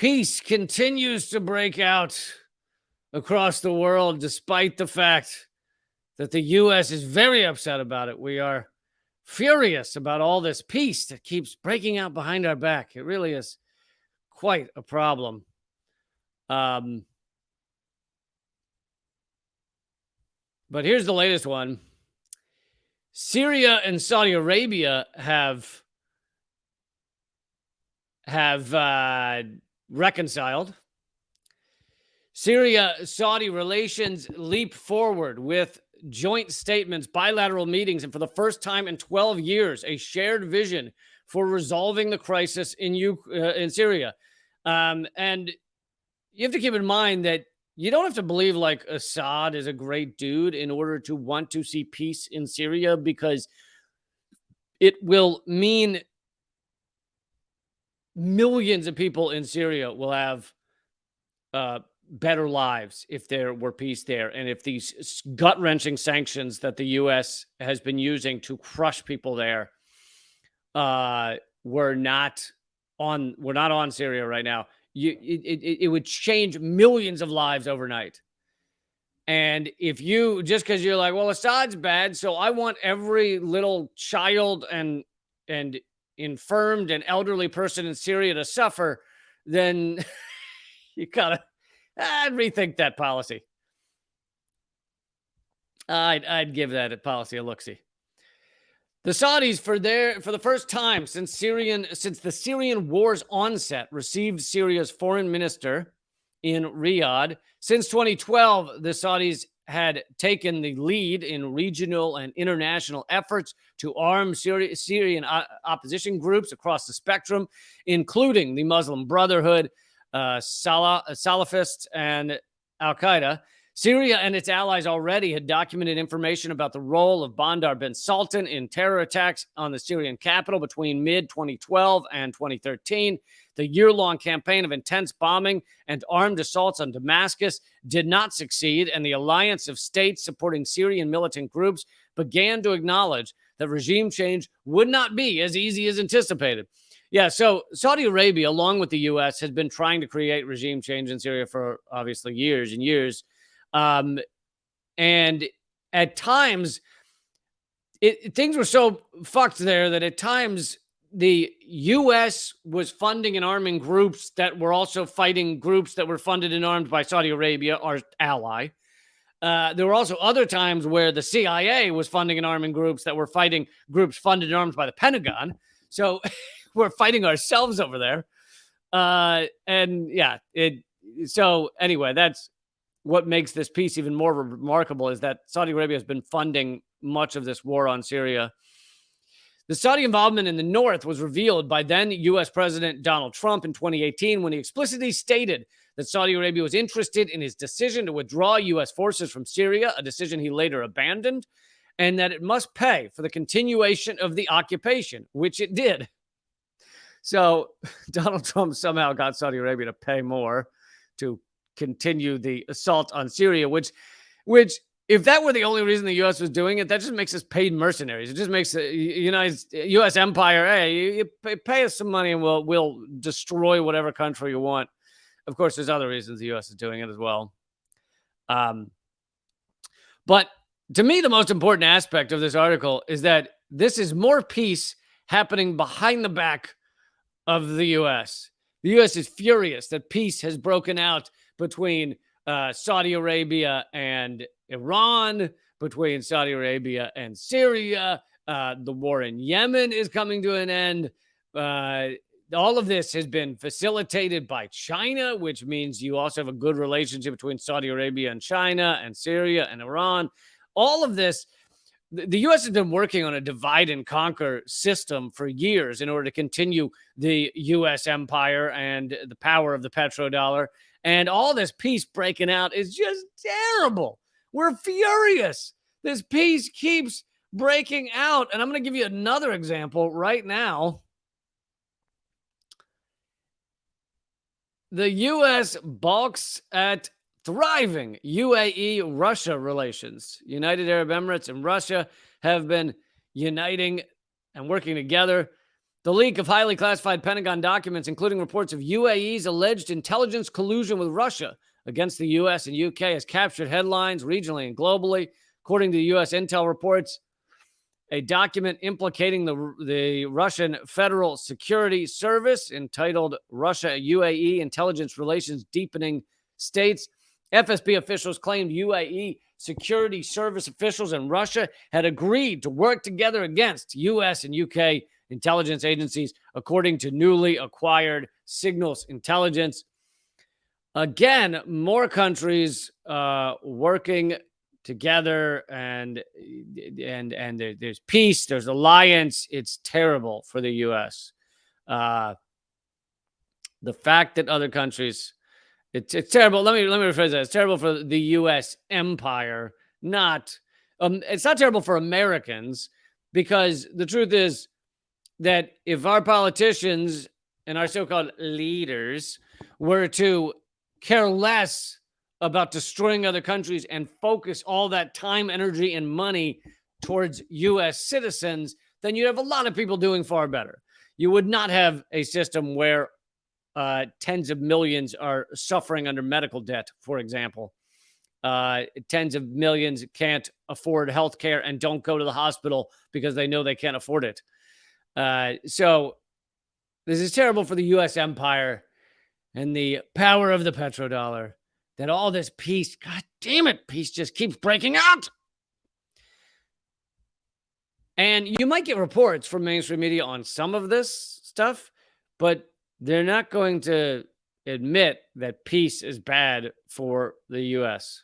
peace continues to break out across the world, despite the fact that the U.S. is very upset about it. We are furious about all this peace that keeps breaking out behind our back. It really is quite a problem. But here's the latest one. Syria and Saudi Arabia have reconciled. Syria-Saudi relations leap forward with joint statements, bilateral meetings, and for the first time in 12 years, a shared vision for resolving the crisis in Syria. And you have to keep in mind that you don't have to believe like Assad is a great dude in order to want to see peace in Syria, because it will mean millions of people in Syria will have better lives if there were peace there. And if these gut-wrenching sanctions that the U.S. has been using to crush people there were not on Syria right now, it would change millions of lives overnight. And if you, just because you're like, well, Assad's bad, so I want every little child and infirmed and elderly person in Syria to suffer, then you gotta rethink that policy. I'd give that policy a look-see. The Saudis, for the first time since the Syrian war's onset, received Syria's foreign minister in Riyadh. Since 2012, the Saudis had taken the lead in regional and international efforts to arm Syrian opposition groups across the spectrum, including the Muslim Brotherhood, Salafists, and Al-Qaeda. Syria and its allies already had documented information about the role of Bandar bin Sultan in terror attacks on the Syrian capital between mid-2012 and 2013. The year-long campaign of intense bombing and armed assaults on Damascus did not succeed, and the alliance of states supporting Syrian militant groups began to acknowledge that regime change would not be as easy as anticipated. Yeah, so Saudi Arabia, along with the U.S., has been trying to create regime change in Syria for obviously years and years. And at times, things were so fucked there that at times the U.S. was funding and arming groups that were also fighting groups that were funded and armed by Saudi Arabia, our ally. There were also other times where the CIA was funding and arming groups that were fighting groups funded and armed by the Pentagon. So we're fighting ourselves over there. So anyway, that's what makes this peace even more remarkable, is that Saudi Arabia has been funding much of this war on Syria. The Saudi involvement in the north was revealed by then U.S. President Donald Trump in 2018 when he explicitly stated that Saudi Arabia was interested in his decision to withdraw U.S. forces from Syria, a decision he later abandoned, and that it must pay for the continuation of the occupation, which it did. So Donald Trump somehow got Saudi Arabia to pay more to continue the assault on Syria, which if that were the only reason the U.S. was doing it, that just makes us paid mercenaries. It just makes the U.S. empire, hey, you pay us some money and we'll destroy whatever country you want. Of course, there's other reasons the U.S. is doing it as well. But to me, the most important aspect of this article is that this is more peace happening behind the back of the U.S. The U.S. is furious that peace has broken out between Saudi Arabia and Iran, between Saudi Arabia and Syria. The war in Yemen is coming to an end. All of this has been facilitated by China, which means you also have a good relationship between Saudi Arabia and China and Syria and Iran. All of this, the U.S. has been working on a divide and conquer system for years in order to continue the U.S. empire and the power of the petrodollar. And all this peace breaking out is just terrible. We're furious. This peace keeps breaking out. And I'm going to give you another example right now. The U.S. balks at thriving UAE-Russia relations. United Arab Emirates and Russia have been uniting and working together The leak of highly classified Pentagon documents, including reports of UAE's alleged intelligence collusion with Russia against the US and UK, has captured headlines regionally and globally. According to the US intel reports, a document implicating the Russian Federal Security Service entitled Russia UAE Intelligence Relations Deepening States. FSB officials claimed UAE security service officials in Russia had agreed to work together against US and UK intelligence agencies, according to newly acquired signals intelligence. Again, more countries working together, and there's peace, there's alliance. It's terrible for the U.S. The fact that other countries, it's terrible. Let me rephrase that. It's terrible for the U.S. empire. It's not terrible for Americans, because the truth is that if our politicians and our so-called leaders were to care less about destroying other countries and focus all that time, energy, and money towards U.S. citizens, then you'd have a lot of people doing far better. You would not have a system where tens of millions are suffering under medical debt, for example. Tens of millions can't afford health care and don't go to the hospital because they know they can't afford it. So this is terrible for the U.S. empire and the power of the petrodollar, that all this peace, God damn it, peace just keeps breaking out. And you might get reports from mainstream media on some of this stuff, but they're not going to admit that peace is bad for the U.S.